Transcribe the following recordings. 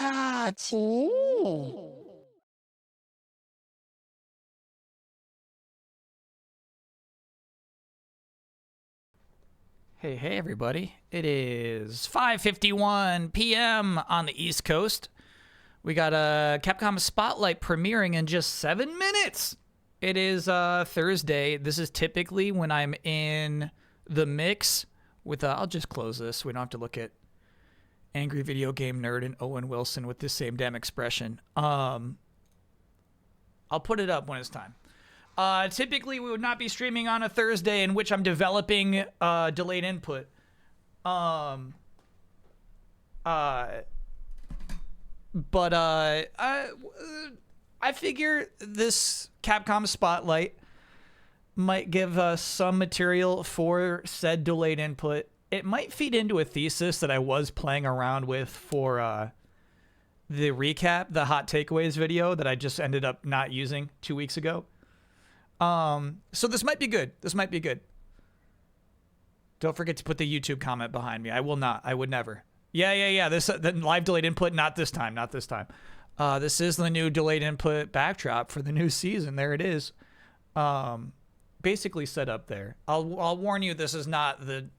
卡奇。Hey, everybody. It is 5:51 p.m. on the East Coast. We got a Capcom Spotlight premiering in just 7 minutes. It is Thursday. This is typically when I'm in the mix with, I'll just close this. We don't have to look at Angry Video Game Nerd and Owen Wilson with the same damn expression. I'll put it up when it's time. Typically, we would not be streaming on a Thursday in which I'm developing delayed input. But I figure this Capcom Spotlight might give us some material for said delayed input. It might feed into a thesis that I was playing around with for the recap, the hot takeaways video that I just ended up not using 2 weeks ago. So this might be good. This might be good. Don't forget to put the YouTube comment behind me. I will not. I would never. Yeah. This the live delayed input. Not this time. Not this time. This is the new delayed input backdrop for the new season. There it is. Basically set up there. I'll warn you. This is not the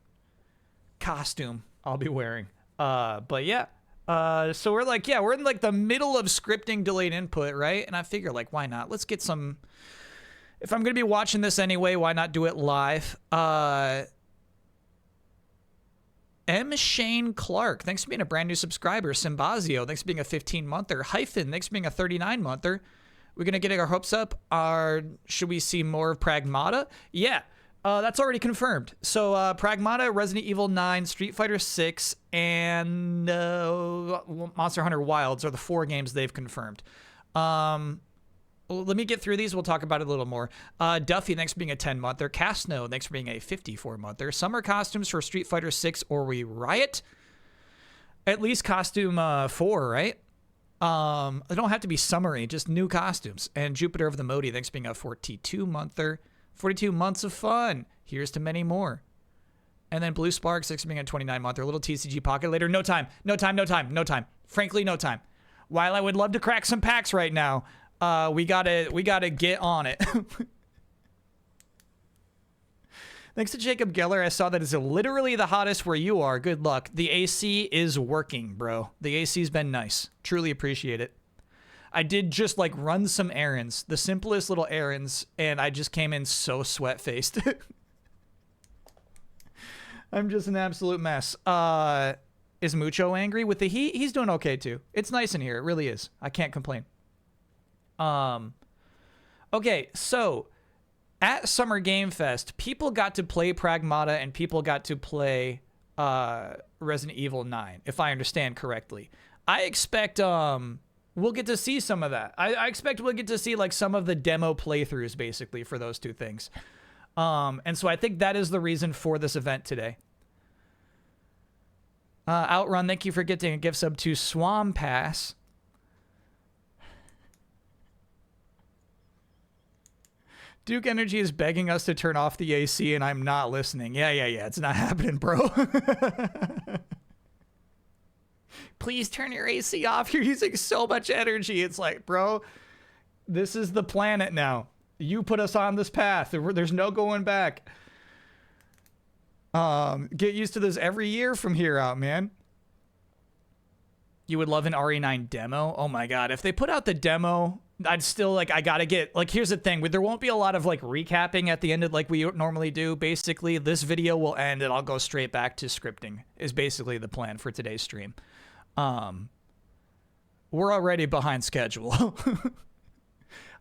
costume I'll be wearing. But yeah. So we're in like the middle of scripting delayed input, right? And I figure like, why not? Let's get some. If I'm going to be watching this anyway, why not do it live? M. Shane Clark, thanks for being a brand new subscriber. Symbazio, thanks for being a 15-monther. Hyphen, thanks for being a 39-monther. We're going to get our hopes up. Should we see more of Pragmata? Yeah, that's already confirmed. So Pragmata, Resident Evil 9, Street Fighter 6, and Monster Hunter Wilds are the 4 games they've confirmed. Let me get through these. We'll talk about it a little more. Duffy, thanks for being a 10-monther. Casno, thanks for being a 54-monther. Summer costumes for Street Fighter 6 or we riot? At least costume 4, right? They don't have to be summery, just new costumes. And Jupiter of the Modi, thanks for being a 42-monther. 42 months of fun. Here's to many more. And then Blue Sparks, thanks for being a 29-monther. Little TCG Pocket later. No time. Frankly, no time. While I would love to crack some packs right now, we gotta get on it. Thanks to Jacob Geller, I saw that it's literally the hottest where you are. Good luck. The AC is working, bro. The AC's been nice. Truly appreciate it. I did just like run some errands, the simplest little errands, and I just came in so sweat-faced. I'm just an absolute mess. Is Mucho angry with the heat? He's doing okay too. It's nice in here. It really is. I can't complain. Okay, so at Summer Game Fest, people got to play Pragmata and people got to play Resident Evil 9, if I understand correctly. I expect we'll get to see some of that. I expect we'll get to see like some of the demo playthroughs basically for those two things. And so I think that is the reason for this event today. Outrun, thank you for getting a gift sub to Swam Pass. Duke Energy is begging us to turn off the AC, and I'm not listening. Yeah. It's not happening, bro. Please turn your AC off. You're using so much energy. It's like, bro, this is the planet now. You put us on this path. There's no going back. Get used to this every year from here out, man. You would love an RE9 demo? Oh, my God. If they put out the demo... I'd still like, I gotta get, like, here's the thing. There won't be a lot of like recapping at the end of like we normally do. Basically, this video will end and I'll go straight back to scripting is basically the plan for today's stream. We're already behind schedule.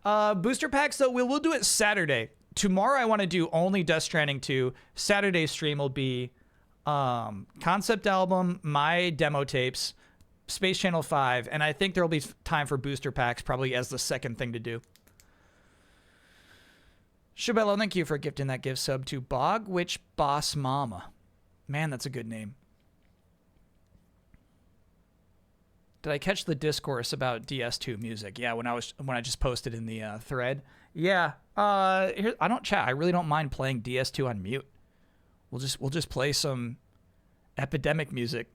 Booster packs, though, we'll do it Saturday. Tomorrow I want to do only Death Stranding 2. Saturday's stream will be concept album, my demo tapes, Space Channel 5, and I think there will be time for booster packs probably as the second thing to do. Shabello, thank you for gifting that gift sub to Bogwitch Boss Mama. Man, that's a good name. Did I catch the discourse about DS2 music? Yeah, when I just posted in the thread. Yeah, here, I don't chat. I really don't mind playing DS2 on mute. We'll just play some Epidemic music.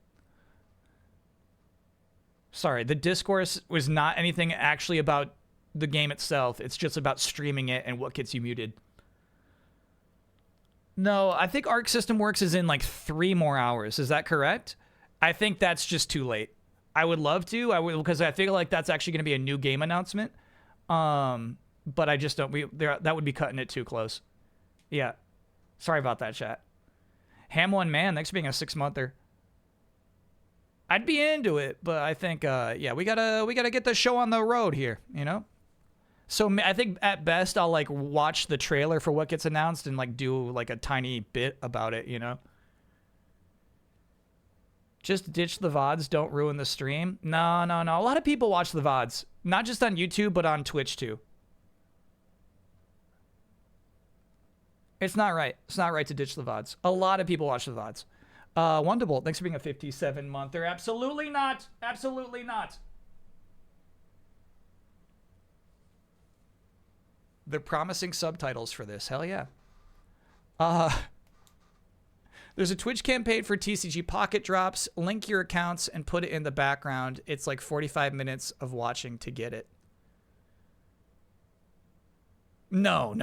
Sorry, the discourse was not anything actually about the game itself. It's just about streaming it and what gets you muted. No, I think Arc System Works is in like 3 more hours. Is that correct? I think that's just too late. I would love to. Because I feel like that's actually going to be a new game announcement. But I just don't. That would be cutting it too close. Yeah. Sorry about that, chat. Ham One Man, thanks for being a 6-monther. I'd be into it, but I think yeah, we gotta get the show on the road here, you know. So I think at best I'll like watch the trailer for what gets announced and like do like a tiny bit about it, you know. Just ditch the VODs, don't ruin the stream. No. A lot of people watch the VODs, not just on YouTube, but on Twitch too. It's not right. It's not right to ditch the VODs. A lot of people watch the VODs. Wonderbolt, thanks for being a 57-monther. Absolutely not. Absolutely not. They're promising subtitles for this. Hell yeah. There's a Twitch campaign for TCG Pocket Drops. Link your accounts and put it in the background. It's like 45 minutes of watching to get it. No.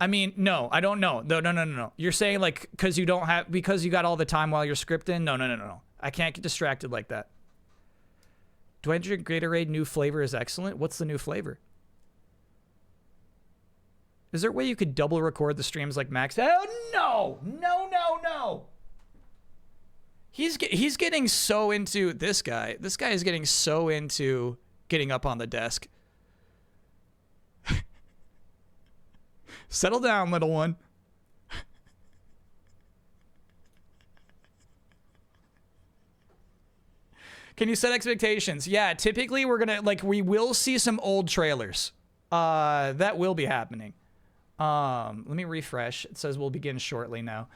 I mean, no, I don't know. No. You're saying like because you got all the time while you're scripting? No. I can't get distracted like that. Do I drink Gatorade? New flavor is excellent. What's the new flavor? Is there a way you could double record the streams like Max? Oh, no. He's getting so into this guy. This guy is getting so into getting up on the desk. Settle down, little one. Can you set expectations? Yeah, typically we will see some old trailers. That will be happening. Let me refresh. It says we'll begin shortly now.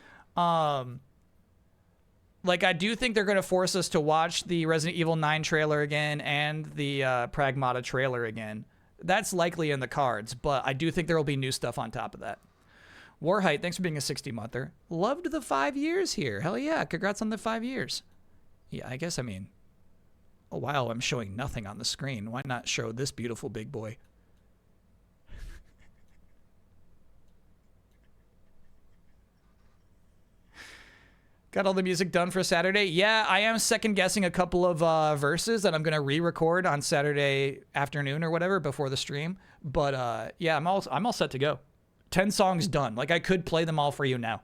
Like I do think they're going to force us to watch the Resident Evil 9 trailer again and the Pragmata trailer again. That's likely in the cards, but I do think there will be new stuff on top of that. Warhite, thanks for being a 60-monther. Loved the 5 years here. Hell yeah, congrats on the 5 years. Yeah, I guess, I mean, oh wow, I'm showing nothing on the screen. Why not show this beautiful big boy? Got all the music done for Saturday? Yeah, I am second guessing a couple of verses that I'm gonna re-record on Saturday afternoon or whatever before the stream. But yeah, I'm all set to go. 10 songs done. Like I could play them all for you now.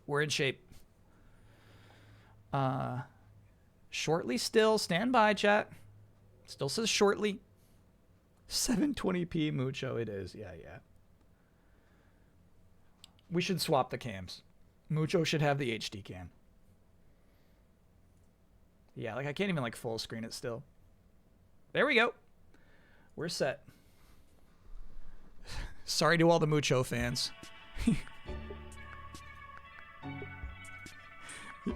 We're in shape. Shortly still. Stand by, chat. Still says shortly. 720p mucho it is. Yeah. We should swap the cams. Mucho should have the HD cam. Yeah, like I can't even like full screen it still. There we go. We're set. Sorry to all the Mucho fans. He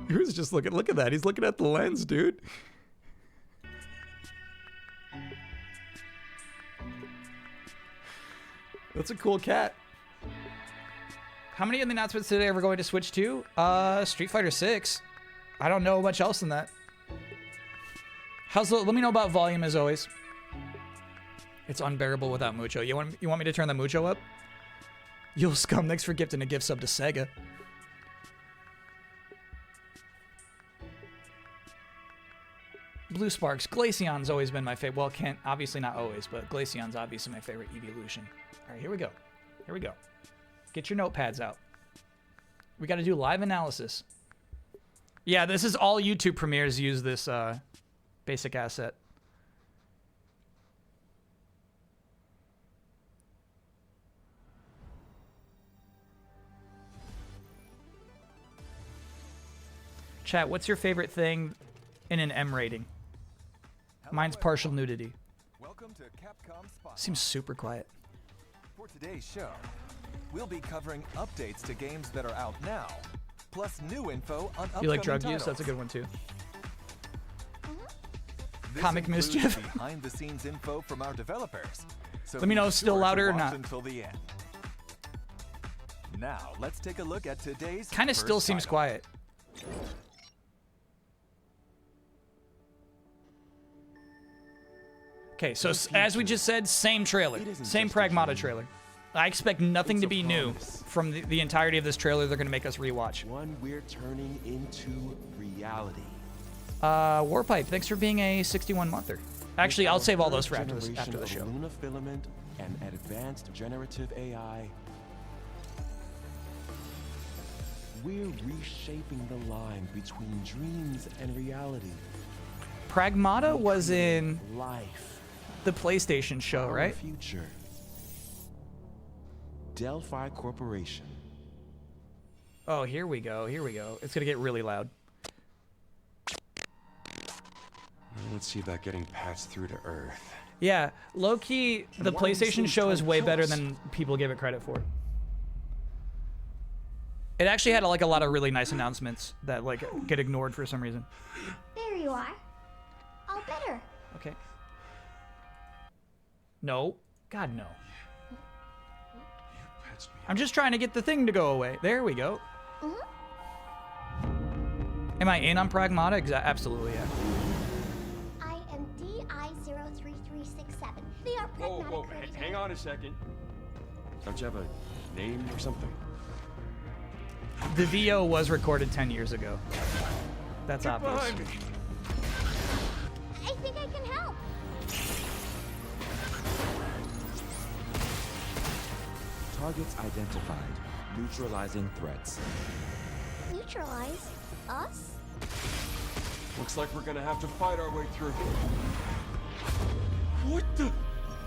was just look at that. He's looking at the lens, dude. That's a cool cat. How many of the announcements today are we going to switch to? Street Fighter 6. I don't know much else than that. Let me know about volume as always. It's unbearable without Mucho. You want me to turn the Mucho up? You'll scum. Thanks for gifting a gift sub to Sega. Blue Sparks. Glaceon's always been my favorite. Well, obviously not always, but Glaceon's obviously my favorite evolution. All right, here we go. Get your notepads out. We got to do live analysis. Yeah, this is all YouTube premieres use this basic asset. Chat, what's your favorite thing in an M rating? Mine's partial nudity. Welcome to Capcom Spotlight. Seems super quiet. For today's show, we'll be covering updates to games that are out now, plus new info on upcoming You like drug titles. use? That's a good one too. This Comic includes mischief. behind-the-scenes info from our developers. So Let me know be if it's still sure to louder or watch not. Until the end. Now, let's take a look at today's Kind of still first seems title. quiet. Okay, so as we just said, same trailer. Same Pragmata trailer. I expect nothing to be new from the entirety of this trailer. They're going to make us rewatch. One we're turning into reality. Warpipe, thanks for being a 61-monther. Actually, I'll save all those for after the show. Luna filament and advanced generative AI. We're reshaping the line between dreams and reality. Pragmata was in Life. the PlayStation show, Our right? Future. Delphi Corporation. Oh, here we go. Here we go. It's going to get really loud. Let's see about getting patched through to Earth. Yeah, low-key, the why are these PlayStation things show trying is to way kill better us? than people give it credit for. It actually had like a lot of really nice announcements that like get ignored for some reason. There you are. All better. Okay. No. God, no. Patched me. I'm just trying to get the thing to go away. There we go. Am I in on Pragmata? Absolutely, yeah. I am DI03367. They are pragmatic creators. Hang on a second. Don't you have a name or something? The VO was recorded 10 years ago. That's obvious. Behind me. I think I can help. Targets identified. Neutralizing threats. Neutralize us? Looks like we're gonna have to fight our way through. What the?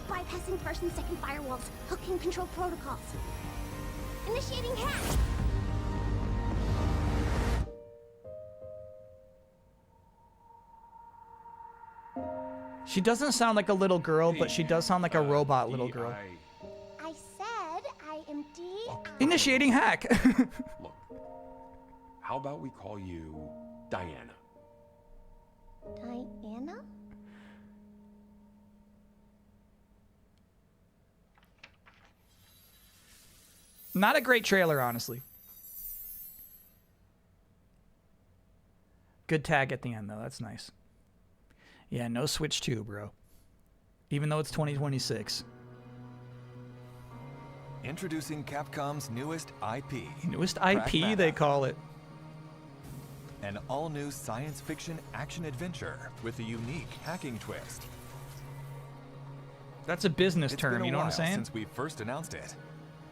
Bypassing first and second firewalls. Hooking control protocols. Initiating hack. She doesn't sound like a little girl, but she does sound like a robot little girl. I said I am DI. Initiating hack. Look, how about we call you Diana? Diana? Not a great trailer, honestly. Good tag at the end, though. That's nice. Yeah, no Switch 2, bro. Even though it's 2026. Introducing Capcom's newest IP. Newest IP, they call it. An all-new science fiction action-adventure with a unique hacking twist. That's a business It's term, been a you know what I'm while saying? since we first announced it,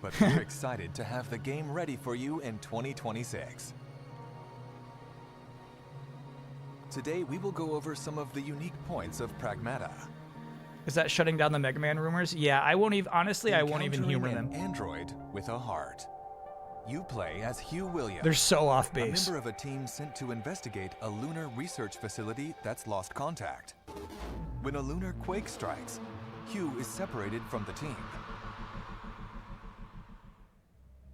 but we're excited to have the game ready for you in 2026. Today, we will go over some of the unique points of Pragmata. Is that shutting down the Mega Man rumors? Yeah, I won't even, honestly, I won't even humor Encountering them. an android with a heart. You play as Hugh Williams. They're so off A base. member of a team sent to investigate a lunar research facility that's lost contact. When a lunar quake strikes, Hugh is separated from the team.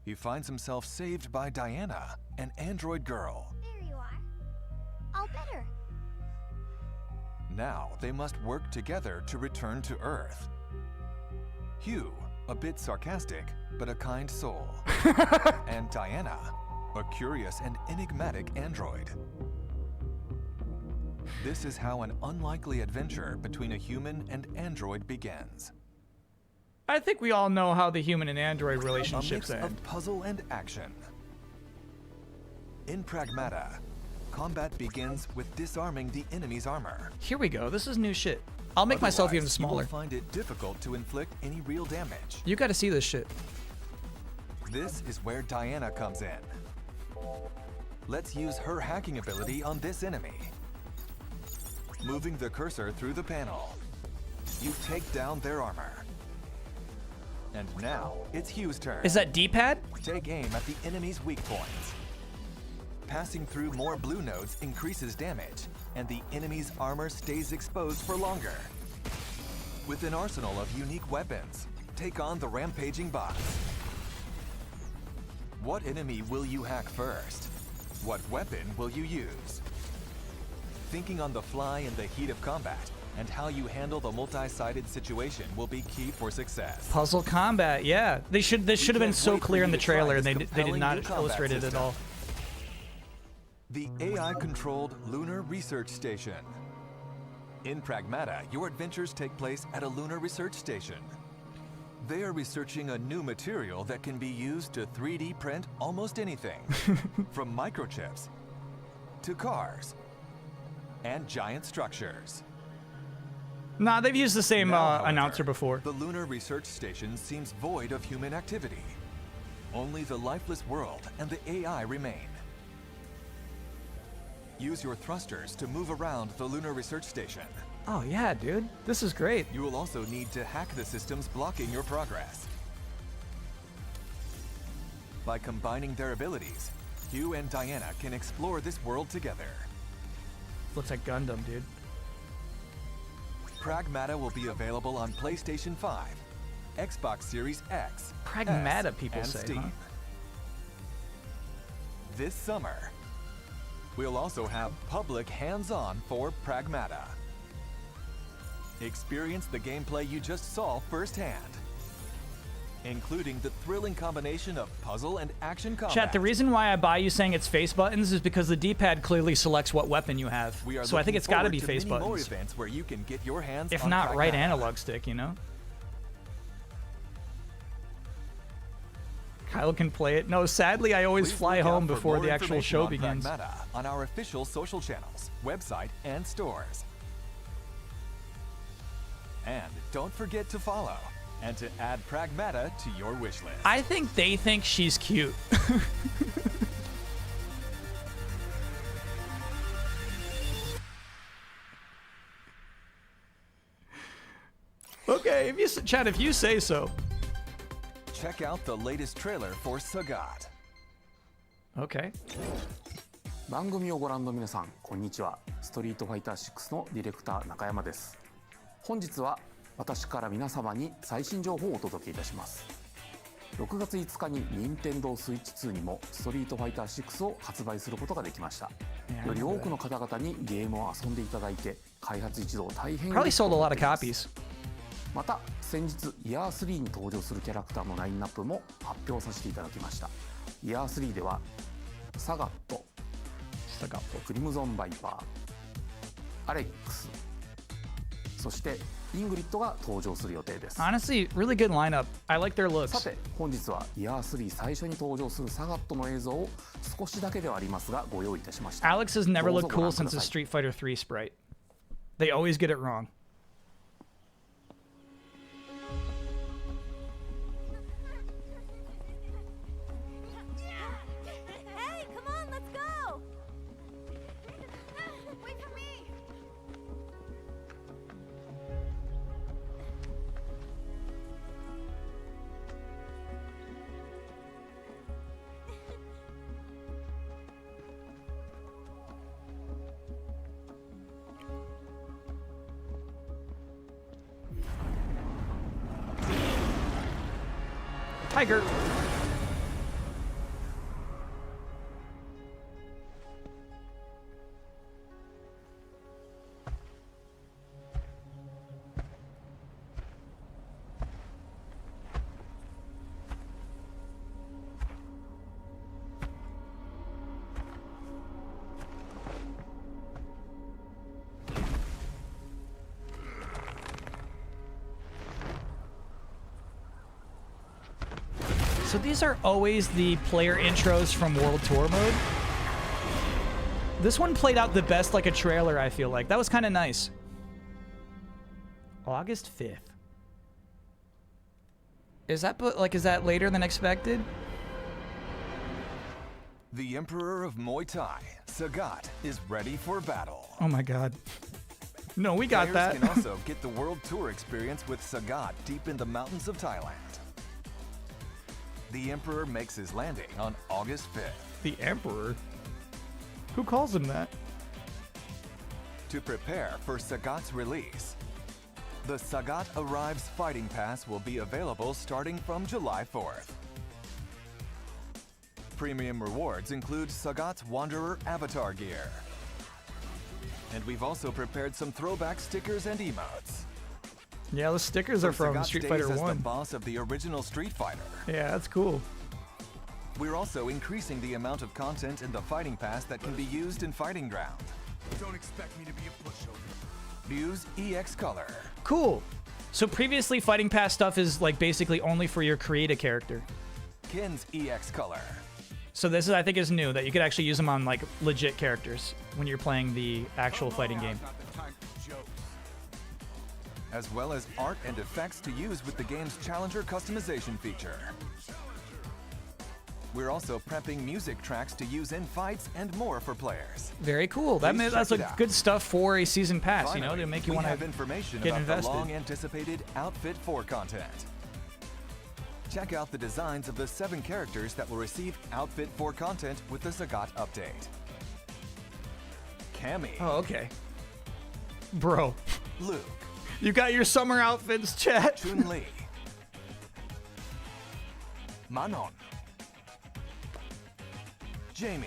He finds himself saved by Diana, an android girl. There you are. All better. Now they must work together to return to Earth. Hugh, a bit sarcastic, but a kind soul. And Diana, a curious and enigmatic android. This is how an unlikely adventure between a human and android begins. I think we all know how the human and android A relationships mix end. of puzzle and action. In Pragmata, combat begins with disarming the enemy's armor. Here we go. This is new shit. I'll make myself even Otherwise, you smaller. will find it difficult to inflict any real damage. You gotta see this shit. This is where Diana comes in. Let's use her hacking ability on this enemy. Moving the cursor through the panel, you take down their armor. And now, it's Hugh's turn. Is that D-pad? Take aim at the enemy's weak points. Passing through more blue nodes increases damage, and the enemy's armor stays exposed for longer. With an arsenal of unique weapons, take on the rampaging bots. What enemy will you hack first? What weapon will you use? Thinking on the fly in the heat of combat, and how you handle the multi-sided situation will be key for success. Puzzle combat, yeah. This should have been can't so wait for clear in you the to try trailer, and this they did compelling not new combat illustrate it at system. all. The AI-controlled Lunar Research Station. In Pragmata, your adventures take place at a lunar research station. They are researching a new material that can be used to 3D print almost anything, from microchips to cars and giant structures. Nah, they've used the same Now, however, announcer before. The lunar research station seems void of human activity. Only the lifeless world and the AI remain. Use your thrusters to move around the lunar research station. Oh yeah, dude. This is great. You will also need to hack the systems blocking your progress. By combining their abilities, you and Diana can explore this world together. Looks like Gundam, dude. Pragmata will be available on PlayStation 5, Xbox Series X, Pragmata, S, people and say, Steam. huh? This summer, we'll also have public hands-on for Pragmata. Experience the gameplay you just saw firsthand, including the thrilling combination of puzzle and action combat. Chat, the reason why I buy you saying it's face buttons is because the D-pad clearly selects what weapon you have. We are So I think looking it's got to forward be face many more buttons. events where you can get your hands If on not, right Pragmata. analog stick, you know? Kyle can play it. No, sadly, I always Please fly look out home for before more the actual information show on begins. Pragmata on our official social channels, website, and stores. And don't forget to follow and to add Pragmata to your wish list. I think they think she's cute. Okay, if you Chad, if you say so. Check out the latest trailer for Sagat. Okay. 番組をご覧の皆さん、こんにちは。ストリートファイター6のディレクター中山です。本日は私から皆様に最新情報をお届けいたします。6月5日に任天堂スイッチ2にもストリートファイター6を発売することができました。より多くの方々にゲームを遊んでいただいて、開発一同大変 Probably sold a lot of 嬉しく思っています copies. また先日イヤー3に登場するキャラクターのラインナップも発表させていただきました。イヤー3ではサガット、クリムゾンバイパー、アレックス、そしてイングリッドが登場する予定です。 Honestly, really good lineup. I like their さ looks. て本日はイヤー3最初に登場するサガットの映像を少しだけではありますがご用意いたしました。 Alex has never どう looked ぞご cool 覧くだ since さ a い。 Street Fighter 3 sprite. They always get it wrong. Hey, come on, let's go! Wait for me! Tiger. So these are always the player intros from World Tour mode. This one played out the best like a trailer, I feel like. That was kind of nice. August 5th. Is that later than expected? The Emperor of Muay Thai, Sagat, is ready for battle. Oh my god. No, we got Players that. can also get the World Tour experience with Sagat deep in the mountains of Thailand. The Emperor makes his landing on August 5th. The Emperor? Who calls him that? To prepare for Sagat's release, the Sagat Arrives Fighting Pass will be available starting from July 4th. Premium rewards include Sagat's Wanderer avatar gear. And we've also prepared some throwback stickers and emotes. Yeah, the stickers are from Sagat Street stays Fighter as the 1. boss of the original Street Fighter. Yeah, that's cool. We're also increasing the amount of content in the Fighting Pass that can be used in Fighting Ground. Don't expect me to be a pushover. Ryu's EX Color. Cool. So previously, Fighting Pass stuff is like basically only for your create a character. Kin's EX Color. So this is, I think, is new that you could actually use them on like legit characters when you're playing the actual fighting game. As well as art and effects to use with the game's Challenger customization feature. We're also prepping music tracks to use in fights and more for players. Very cool. Please That's check it like out. good stuff for a season pass, you know, Finally, to make you we want have to information get about invested. the long-anticipated Outfit 4 content. Check out the designs of the 7 characters that will receive Outfit 4 content with the Sagat update. Cammy, Oh, okay. Bro, Luke, you got your summer outfits, chat. Chun-Li, Manon, Jamie,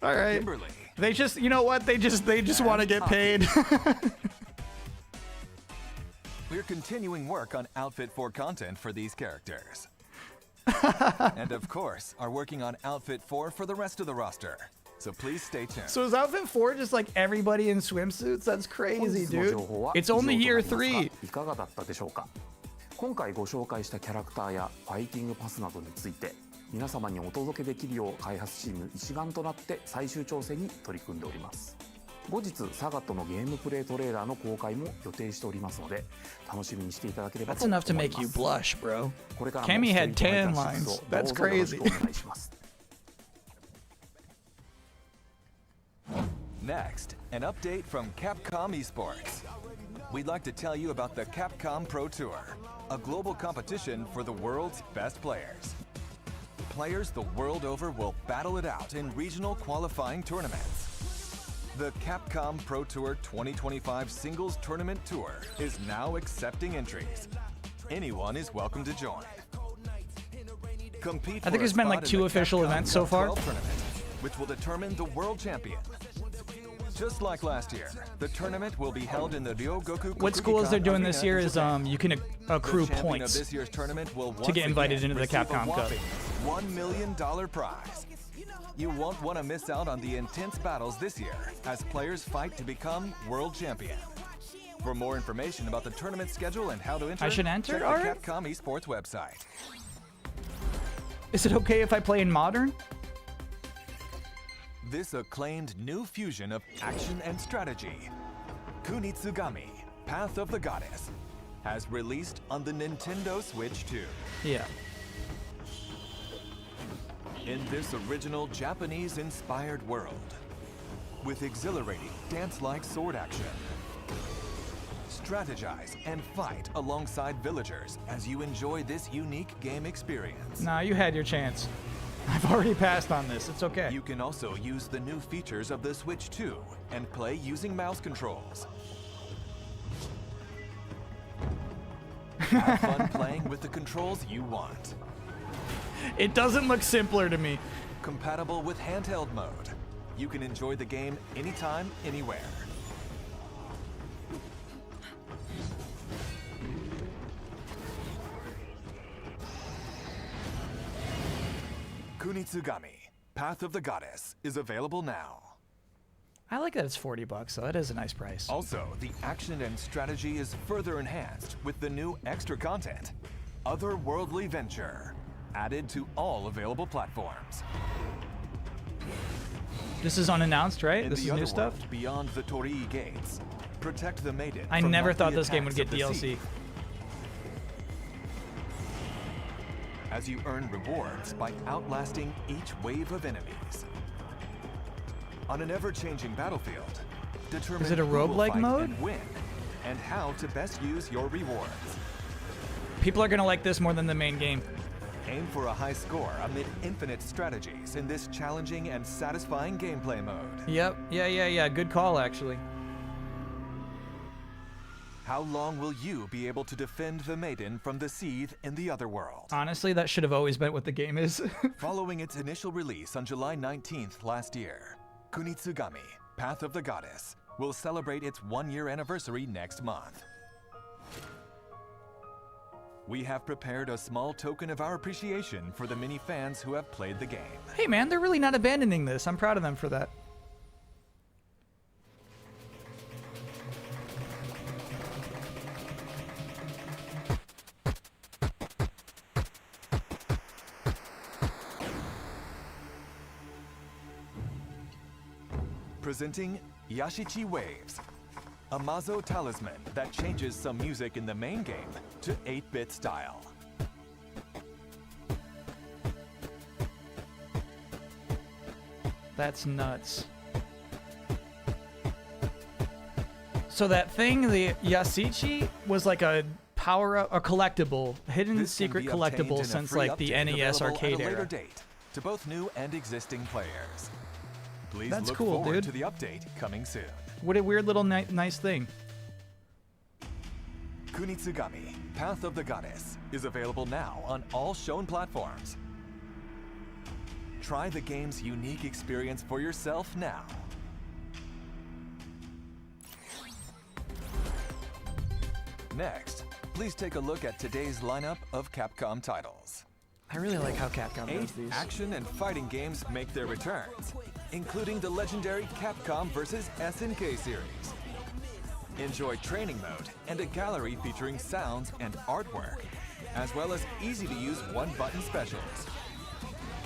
All right. Kimberly, They just, you know what? They just want to get paid. We're continuing work on Outfit 4 content for these characters. And of course, are working on Outfit 4 for the rest of the roster. So please stay tuned. So is Outfit 4 just like everybody in swimsuits? That's 本 crazy, 日の dude. 情報は It's 以上と only なり year ますが 3. いかがだったでしょうか。今回ご紹介したキャラクターやファイティングパスなどについて皆様にお届けできるよう開発チーム一丸となって最終調整に取り組んでおります。後日サガットのゲームプレイトレーラーの公開も予定しておりますので楽しみにしていただければ That's と思い enough to ま make you す。 blush, bro. これからも Cammy スト had リートファイタ tan ー6 lines. をどう That's ぞよろし crazy. くお願いします。Next, an update from Capcom Esports. We'd like to tell you about the Capcom Pro Tour, a global competition for the world's best players. Players the world over will battle it out in regional qualifying tournaments. The Capcom Pro Tour 2025 Singles Tournament Tour is now accepting entries. Anyone is welcome to join. Compete I think for a there's been, like, spot in 2 the official Capcom events so Cup far. 12 tournament, which will determine the world champion. Just like last year, the tournament will be held in the Ryogoku What's cool is they're Kokugikan doing this Arena year in is Japan. you can The accrue champion of points. this year's tournament will to get once invited again into the receive a Capcom Cup. whopping $1 million prize. You won't want to miss out on the intense battles this year as players fight to become world champion. For more information about the tournament schedule and how to enter, I should enter? check the Alright. Capcom Esports website. Is it okay if I play in modern? This acclaimed new fusion of action and strategy, Kunitsugami, Path of the Goddess, has released on the Nintendo Switch 2. Yeah. In this original Japanese-inspired world, with exhilarating dance-like sword action, strategize and fight alongside villagers as you enjoy this unique game experience. Nah, you had your chance. I've already passed on this. It's okay. You can also use the new features of the Switch 2 and play using mouse controls. Have fun playing with the controls you want. It doesn't look simpler to me. Compatible with handheld mode. You can enjoy the game anytime, anywhere. Kunitsugami, Path of the Goddess, is available now. I like that it's $40, so that is a nice price. Also, the action and strategy is further enhanced with the new extra content, Otherworldly Venture, added to all available platforms. This is unannounced, right? In This the is new other stuff? world, beyond the Torii gates, protect the maiden. I from never nightly thought this game would attacks get of the DLC. sea, as you earn rewards by outlasting each wave of enemies. On an ever-changing battlefield, determine Is it a who will roguelike fight mode? and win, and how to best use your rewards. People are gonna like this more than the main game. Aim for a high score amid infinite strategies in this challenging and satisfying gameplay mode. Yep. Yeah. Good call, actually. How long will you be able to defend the maiden from the seethe in the other world? Honestly, that should have always been what the game is. Following its initial release on July 19th last year, Kunitsugami, Path of the Goddess, will celebrate its 1-year anniversary next month. We have prepared a small token of our appreciation for the many fans who have played the game. Hey man, they're really not abandoning this. I'm proud of them for that. Presenting Yashichi Waves, a Mazo talisman that changes some music in the main game to 8-bit style. That's nuts. So that thing, the Yashichi, was like a power-up, a collectible, hidden This can secret be obtained in collectible a since free like the update NES available arcade at a later era. date to both new and existing players. Please That's look cool, forward dude. to the update coming soon. What a weird little nice thing. Kunitsugami, Path of the Goddess, is available now on all shown platforms. Try the game's unique experience for yourself now. Next, please take a look at today's lineup of Capcom titles. I really like how Capcom 8 does these. action and fighting games make their returns, including the legendary Capcom vs. SNK series. Enjoy training mode and a gallery featuring sounds and artwork, as well as easy-to-use one-button specials.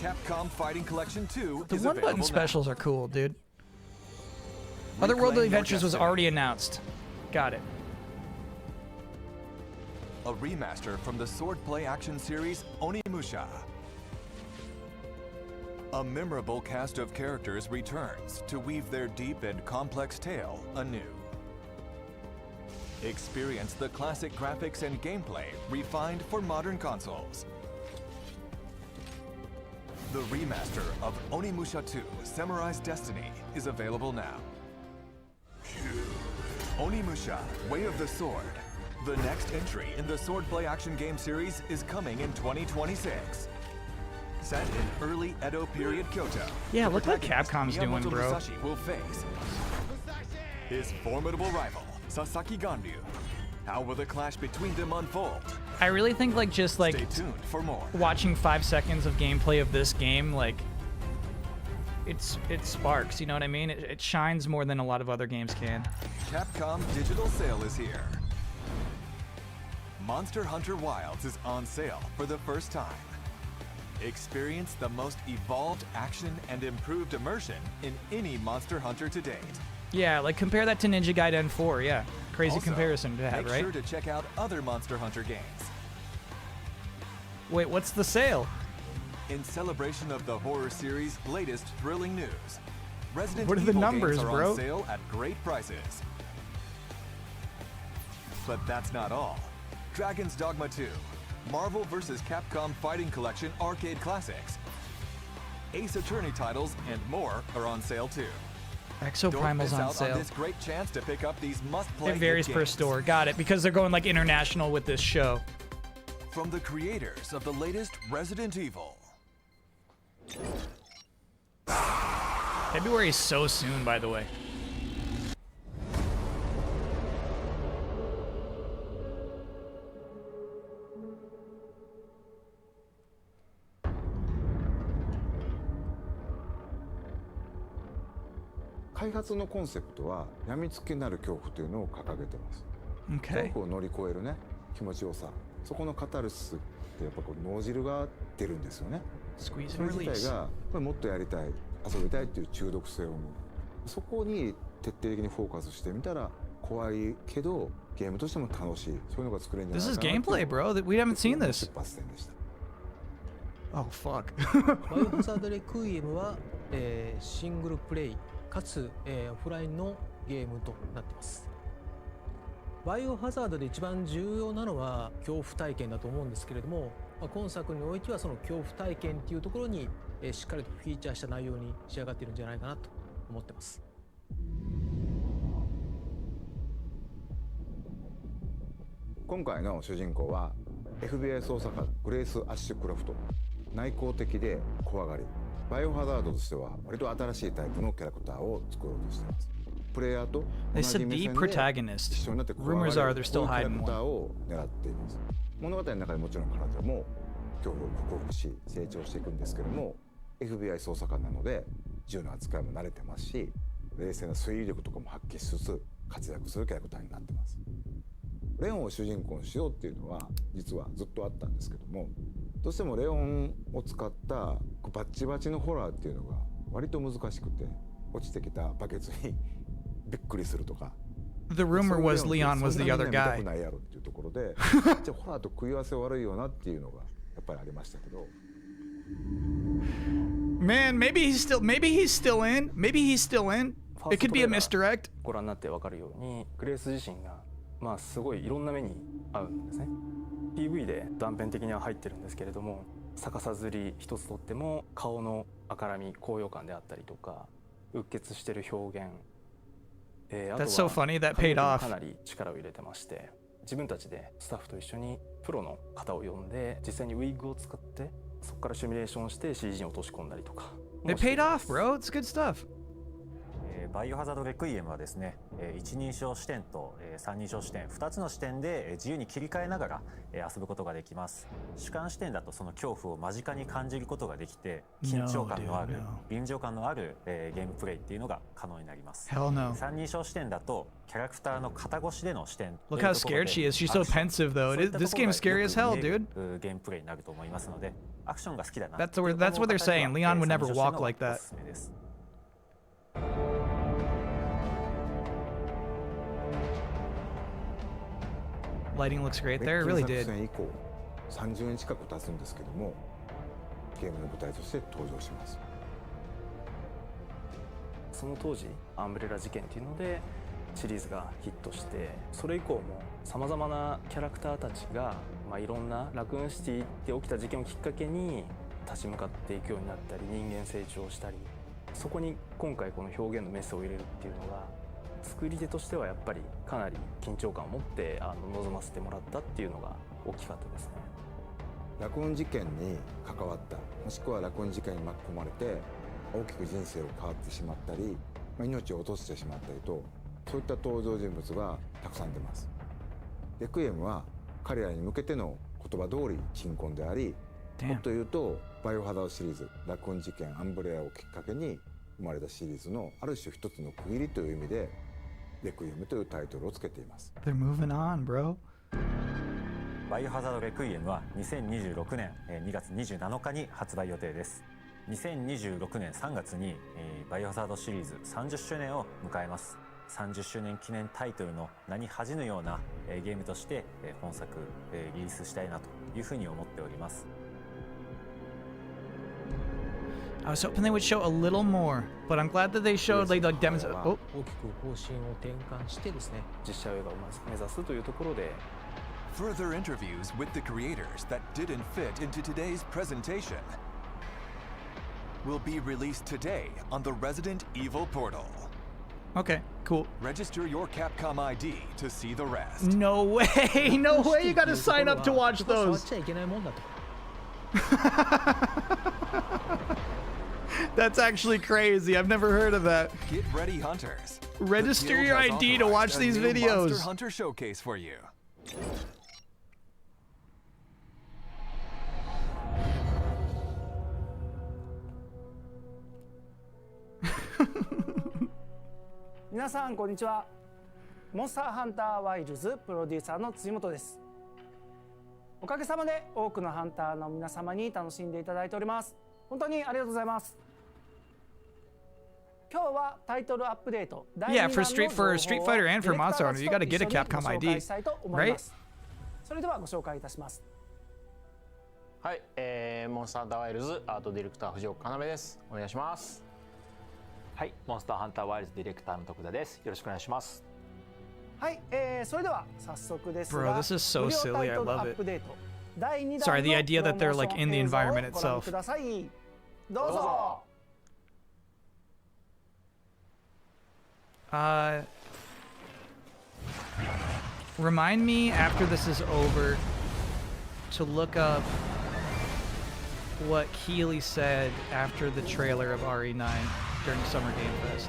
Capcom Fighting Collection 2 The is one-button available specials are cool, dude. now. Otherworldly Reclaim your Adventures was destiny. already announced. Got it. A remaster from the swordplay action series Onimusha. A memorable cast of characters returns to weave their deep and complex tale anew. Experience the classic graphics and gameplay refined for modern consoles. The remaster of Onimusha 2 Samurai's Destiny is available now. Onimusha Way of the Sword. The next entry in the swordplay action game series is coming in 2026. Set in early Edo period Kyoto. Yeah, the look what protagonist, Capcom's doing, Miyamoto bro. Musashi will face his formidable rival, Sasaki Ganryu. How will the clash between them unfold? I really think like just like Stay tuned for more. watching 5 seconds of gameplay of this game, like it sparks, you know what I mean? It shines more than a lot of other games can. Capcom Digital Sale is here. Monster Hunter Wilds is on sale for the first time. Experience the most evolved action and improved immersion in any Monster Hunter to date. Yeah, like compare that to Ninja Gaiden 4, yeah. Crazy Also, comparison to have, make right? sure to check out other Monster Hunter games. Wait, what's the sale? In celebration of the horror series' latest thrilling news, Resident What are the Evil numbers, games are bro? on sale at great prices. But that's not all. Dragon's Dogma 2, Marvel vs. Capcom Fighting Collection Arcade Classics, Ace Attorney titles, and more are on sale too. Exo Don't Primal's miss on out sale. on this great chance to pick up these must-play It varies hit per games. store. Got it. Because they're going like international with this show. From the creators of the latest Resident Evil. February is so soon, by the way.「開発のコンセプトは病みつきになる恐怖というのを掲げてます。恐 Okay. 怖を乗り越えるね気持ちよさ、そこのカタルシスってやっぱこう脳汁が出るんですよね。 Squeeze そ and れ自体 release. がこれもっとやりたい、遊びたいっていう中毒性を生む。そこに徹底的にフォーカスしてみたら怖いけどゲームとしても楽しい、そういうのが作れるんじゃ This ない is かなっていう gameplay, bro. We haven't seen this. 出発点でした。 Oh, fuck. バイオハザードレクイエムは、シングルプレイかつ、オフラインのゲームとなっています。バイオハザードで一番重要なのは恐怖体験だと思うんですけれども、今作においてはその恐怖体験っていうところに、しっかりとフィーチャーした内容に仕上がっているんじゃないかなと思ってます。今回の主人公は FBI 捜査官グレイス・アッシュクロフト。内向的で怖がり、バイオハザードとしては割と新しいタイプのキャラクターを作ろうとしています。プレイヤーと They 同じ said 目 the 線で protagonist. 一緒になって怖が Rumors る are they're still こういうキャラ hiding クター one. を狙っています。物語の中でもちろん彼女も恐怖を克服し成長していくんですけども、 FBI 捜査官なので銃の扱いも慣れてますし、冷静な推理力とかも発揮しつつ活躍するキャラクターになってます。レオンを主人公にしようっていうのは実はずっとあったんですけども、どうしてもレオンを使ったバッチバチのホラーっていうのが割と難しくて、落ちてきたバケツにびっくりするとか。The rumor was Leon was the other そんな guy. みんな見たくないやろっていうところでじゃあホラーと食い合わせ悪いよなっていうのがやっぱりありましたけど。Man, maybe he's still in. Maybe he's still in. It could be a misdirect. ご覧になって分かるようにグレース自身がまあすごいいろんな目に遭うんですね。PV で断片的には入ってるんですけれども、逆さずり一つとっても顔の赤らみ高揚感であったりとかうっ血してる表現、あと That's so は funny. That paid か off. なり力を入れてまして、自分たちでスタッフと一緒にプロの方を呼んで実際にウィッグを使ってそこからシミュレーションして CG に落とし込んだりとか。 It paid off, bro. It's good stuff. バイオハザードレクイエムはですね、一人称視点と三人称視点2つの視点で自由に切り替えながら遊ぶことができます。主観視点だとその恐怖を間近に感じることができて、緊張感のある、臨場感のあるゲームプレイっていうのが可能になります。 Hell no. 三人称視点だとキャラクターの肩越しでの視点。 Look how scared she is. She's so pensive though. This game's scary as hell, dude. ゲームプレイになると思いますので、アクションが好きだな。 That's what they're saying. Leon would never walk like that. Lighting looks great there. It really 作 did. 戦以降30年近く経つんですけども、ゲームの舞台として登場します。その当時アンブレラ事件っていうのでシリーズがヒットして、それ以降もさまざまなキャラクターたちが、いろんなラクーンシティで起きた事件をきっかけに立ち向かっていくようになったり、人間成長したり、そこに今回この表現のメスを入れるっていうのが作り手としてはやっぱりかなり緊張感を持って臨ませてもらったっていうのが大きかったですね。ラクーン事件に関わった、もしくはラクーン事件に巻き込まれて大きく人生を変わってしまったり、命を落としてしまったりと、そういった登場人物がたくさん出ます。レクイエムは彼らに向けての言葉通り鎮魂であり、もっと言うとバイオハザードシリーズ、ラクーン事件、アンブレラをきっかけに生まれたシリーズのある種一つの区切りという意味でレクイエムというタイトルをつけています。 They're moving on, bro. バイオハザードレクイエムは2026年2月27日に発売予定です。2026年3月にバイオハザードシリーズ30周年を迎えます。30周年記念タイトルの名に恥じぬようなゲームとして本作リリースしたいなというふうに思っております。 I was hoping they would show a little more, but I'm glad that they showed like demonstrate. Oh, 大きく方針を転換してですね、実写映画を目指すというところで Further interviews with the creators that didn't fit into today's presentation will be released today on the Resident Evil portal. okay, cool. Register your Capcom ID to see the rest. No way, no way. You gotta sign up to watch 触っ those. ちゃいけないもんだと。 That's actually crazy. I've never heard of that. Get ready, hunters. Register The guild your has ID to watch authorized a these new videos. Monster Hunter showcase for you.「皆さんこんにちは。モンスターハンターワイルズプロデューサーの辻本です。おかげさまで多くのハンターの皆様に楽しんでいただいております。本当にありがとうございます。今日はタイトルアップデート。 Yeah, for Street Fighter and for Monster Hunter, you gotta get a Capcom ID, それではご紹介いたします。はい、モンスターハンターワイルズアートディレクター藤岡要です。お願いします。はい、モンスターハンターワイルズディレクターの徳田です。よろしくお願いします。はい、それでは早速ですが、 Bro, this is so 無料 silly. タ I イトル love アッ it. プデート第2 Sorry, 弾 the の idea that they're プロモーション like in the 映像を environment ご覧 itself. ください。どうぞ。Remind me after this is over to look up what Keeley said after the trailer of RE9 during Summer Game Fest.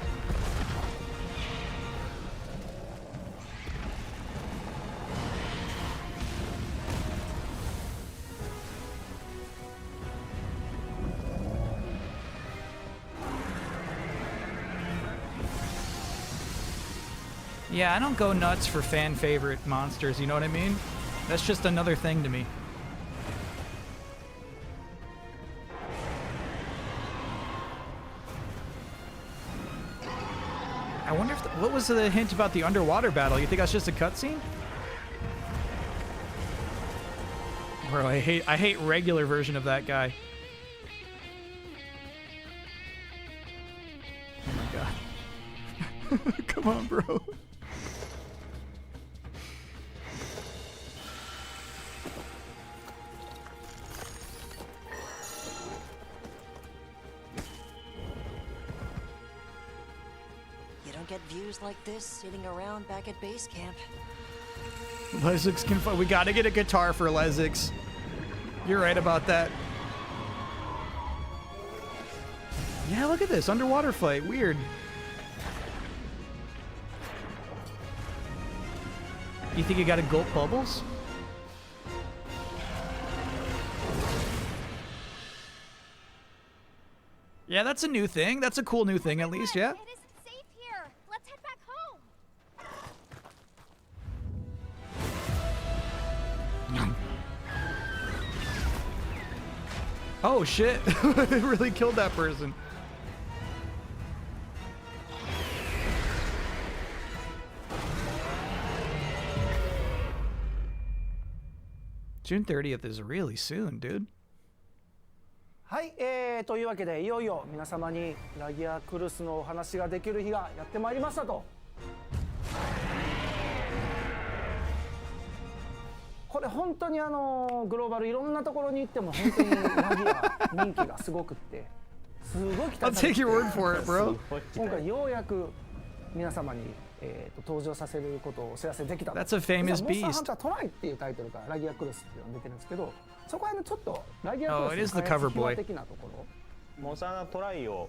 Yeah, I don't go nuts for fan favorite monsters, you know what I mean? That's just another thing to me. I wonder if what was the hint about the underwater battle? You think that's just a cutscene? Bro, I hate regular version of that guy. Oh my god. Come on, bro. You don't get views like this sitting around back at base camp. Lesix can fight. We gotta get a guitar for Lesix. You're right about that. Yeah, look at this underwater fight. Weird. You think you gotta gulp bubbles? Yeah, that's a new thing. That's a cool new thing, at least. Yeah. It isn't safe here. Let's head back home. Oh shit! It really killed that person. June 30th is really soon, dude. はい、というわけでいよいよ皆様にラギアクルスのお話ができる日がやってまいりましたと。これ本当にグローバルいろんなところに行っても本当にラギア人気がすごくってすごい期待されてて I'll take your word for it, bro. 今回ようやく皆様に、登場させることをお知らせできた。 That's a famous モンスターハン beast. タートライっていうタイトルからラギアクルスっていうのが出てるんですけど、そこはちょっとラギアク Oh, it ル is ス the の cover 開 boy. 発秘話的なところ。モンスターハンタートライを、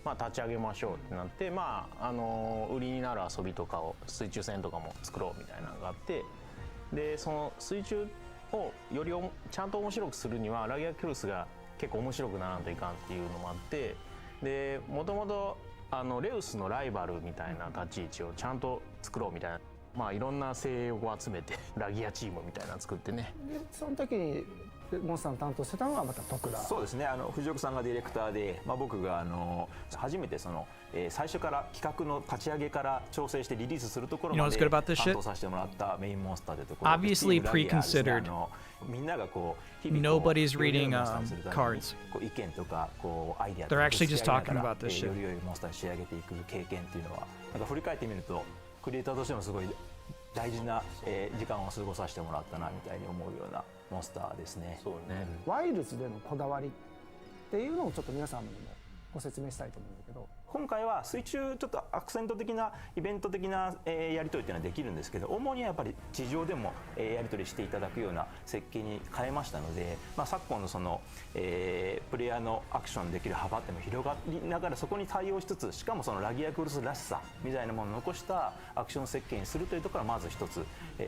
立ち上げましょうってなって、売りになる遊びとかを水中戦とかも作ろうみたいなのがあって、でその水中をよりちゃんと面白くするにはラギアクルスが結構面白くならんといかんっていうのもあって、でもともとレウスのライバルみたいな立ち位置をちゃんと作ろうみたいな、いろんな精鋭を集めてラギアチームみたいなの作ってね。でその時にモンスターの担当してたのがまた徳田。そうですね、藤岡さんがディレクターで、僕が初めて最初から企画の立ち上げから調整してリリースするところまで You know what's good about this shit? 担当させてもらったメインモンスターというところ。 Obviously pre-considered. みんながこう Nobody's reading cards. 意見とかアイデア They're actually just talking about this shit. より良いモンスターに仕上げていく経験っていうのはなんか振り返ってみるとクリエイターとしてもすごい大事な時間を過ごさせてもらったなみたいに思うようなモンスターですね。そうね。ワイルズでのこだわりっていうのをちょっと皆さんにもご説明したいと思うんだけど、今回は水中ちょっとアクセント的なイベント的なやり取りっていうのはできるんですけど、主にはやっぱり地上でもやり取りしていただくような設計に変えましたので、昨今のプレイヤーのアクションできる幅っていうのも広がりながらそこに対応しつつ、しかもそのラギアクルスらしさみたいなものを残したアクション設計にするというところがまず一つ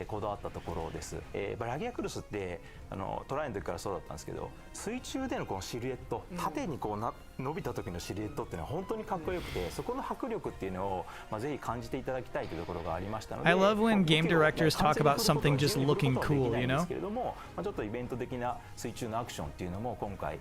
こだわったところです。ラギアクルスってトライの時からそうだったんですけど、水中でのこのシルエット、縦にこう伸びた時のシルエットっていうのは本当にかっこよくて、そこの迫力っていうのをぜひ感じていただきたいというところがありましたので、 I love when game directors talk about something just looking cool, you know? けれども、ちょっとイベント的な水中のアクションっていうのも今回、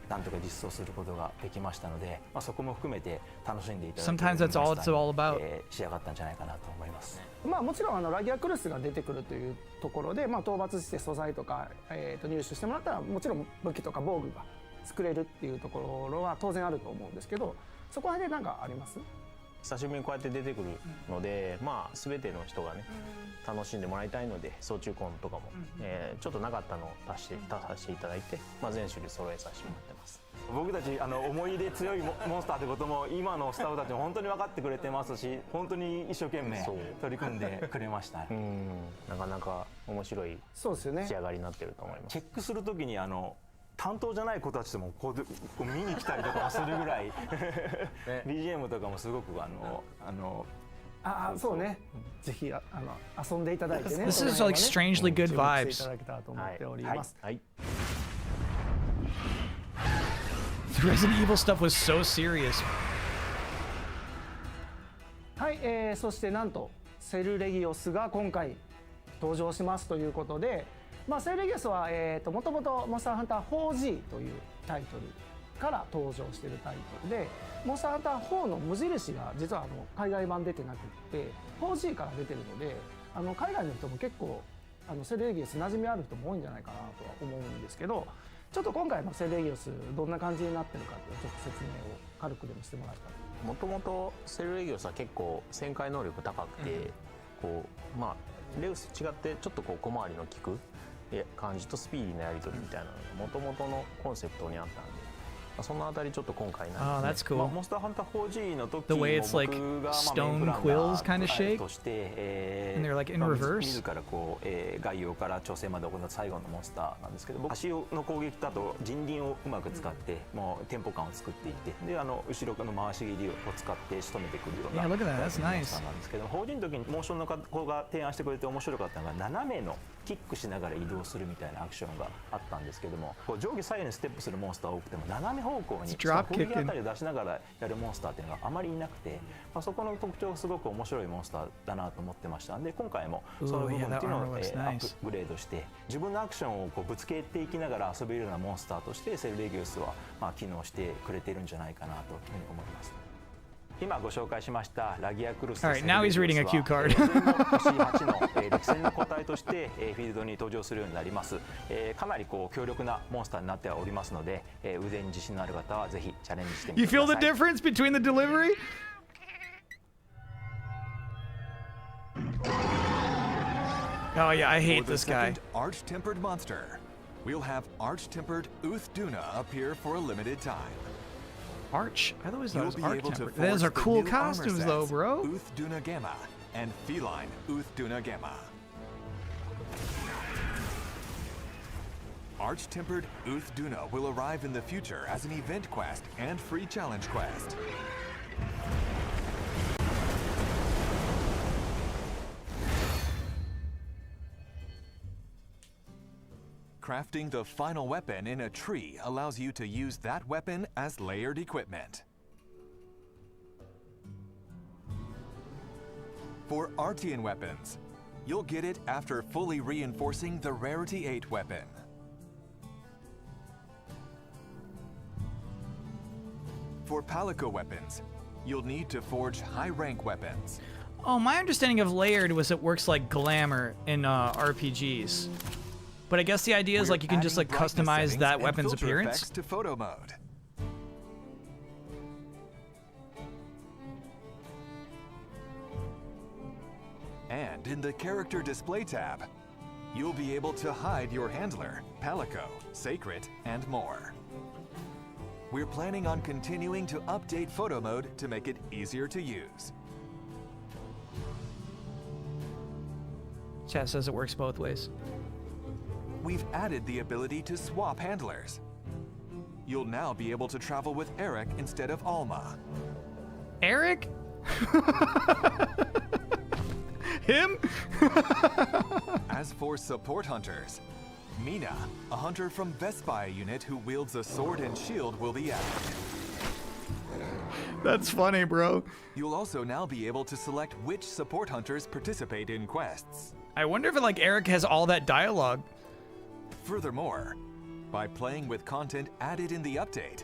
なんとか実装することができましたので、そこも含めて楽しんでいただける Sometimes that's all it's all about. 仕上がったんじゃないかなと思います。もちろんラギアクルスが出てくるというところで、討伐して素材とか、入手してもらったらもちろん武器とか防具が作れるっていうところは当然あると思うんですけど、そこら辺で何かあります？久しぶりにこうやって出てくるので、全ての人がね、楽しんでもらいたいので操縦コンとかも、ちょっとなかったのを出させていただいて、全種類揃えさせてもらってます。僕たち思い入れ強いモンスターってことも今のスタッフたちも本当に分かってくれてますし、本当に一生懸命取り組んでくれました。なかなか面白い仕上がりになってると思います。チェックするときに担当じゃない子たちともこう見に来たりとかするぐらいBGM とかもすごくそうね。ぜひ遊んでいただいてね。This is like strangely good い vibes. ただけたらと思っております。The Resident Evil stuff was so serious. はい、そしてなんとセルレギオスが今回登場しますということで、セルレギオスはもともとモンスターハンター 4G というタイトルから登場しているタイトルで、モンスターハンター4の無印が実は海外版出てなくって 4G から出てるので、海外の人も結構セルレギウス馴染みある人も多いんじゃないかなとは思うんですけど、ちょっと今回のセルレギウスどんな感じになってるかっていうちょっと説明を軽くでもしてもらえたら。もともとセルレギウスは結構旋回能力高くて、こうまあレウスと違ってちょっとこう小回りの利く感じとスピーディーなやり取りみたいなのがもともとのコンセプトにあったんで、そのあたりちょっと今回なんですね。Oh, that's cool. モンスターハンター 4G の時 The も way it's like 僕が stone quills kind of shape, として、and they're like in reverse. 自らこう、概要から調整まで行った最後のモンスターなんですけど、僕足の攻撃だと人輪をうまく使ってもうテンポ感を作っていって、で後ろの回し切りを使って仕留めてくるような Yeah, look at that. That's モンスターなんですけど、4G の時にモーションの子が提案してくれて面白かったのが斜めのキックしながら移動するみたいなアクションがあったんですけども、こう上下左右にステップするモンスター多くても斜め方向に攻撃あたりを出しながらやるモンスターっていうのがあまりいなくて、そこの特徴がすごく面白いモンスターだなと思ってましたんで、今回もその部分っていうのをアップグレードして自分のアクションをこうぶつけていきながら遊べるようなモンスターとしてセルレギウスは機能してくれてるんじゃないかなというふうに思います。今ご紹介しましたラギアクルス Alright, now he's reading a cue card. 星8の歴戦の個体としてフィールドに登場するようになります。かなりこう強力なモンスターになっておりますので、腕に自信のある方はぜひチャレンジしてみてください。You feel the difference between the delivery? Oh yeah, I hate For the this guy. second Arch-tempered monster, we'll have Arch-tempered Uth-Duna appear for a limited time. Arch? I always thought it was You'll be able to Arch-tempered. Those are forge the cool new armor costumes though, sets, bro. Uth-Duna Gamma and Feline Uth-Duna Gamma. Arch-tempered Uth-Duna will arrive in the future as an event quest and free challenge quest. Crafting the final weapon in a tree allows you to use that weapon as layered equipment. For Artian weapons, you'll get it after fully reinforcing the Rarity 8 weapon. For Palico weapons, you'll need to forge high-rank weapons. Oh, my understanding of layered was it works like glamour in RPGs. But I guess the idea is like you can just like customize that weapon's appearance. To photo mode. And in the character display tab, you'll be able to hide your handler, Palico, Sacred, and more. We're planning on continuing to update photo mode to make it easier to use. Chat says it works both ways. We've added the ability to swap handlers. You'll now be able to travel with Eric instead of Alma. Eric? Him? As for support hunters, Mina, a hunter from Vespai unit who wields a sword and shield, will be added. That's funny, bro. You'll also now be able to select which support hunters participate in quests. I wonder if like Eric has all that dialogue. Furthermore, by playing with content added in the update,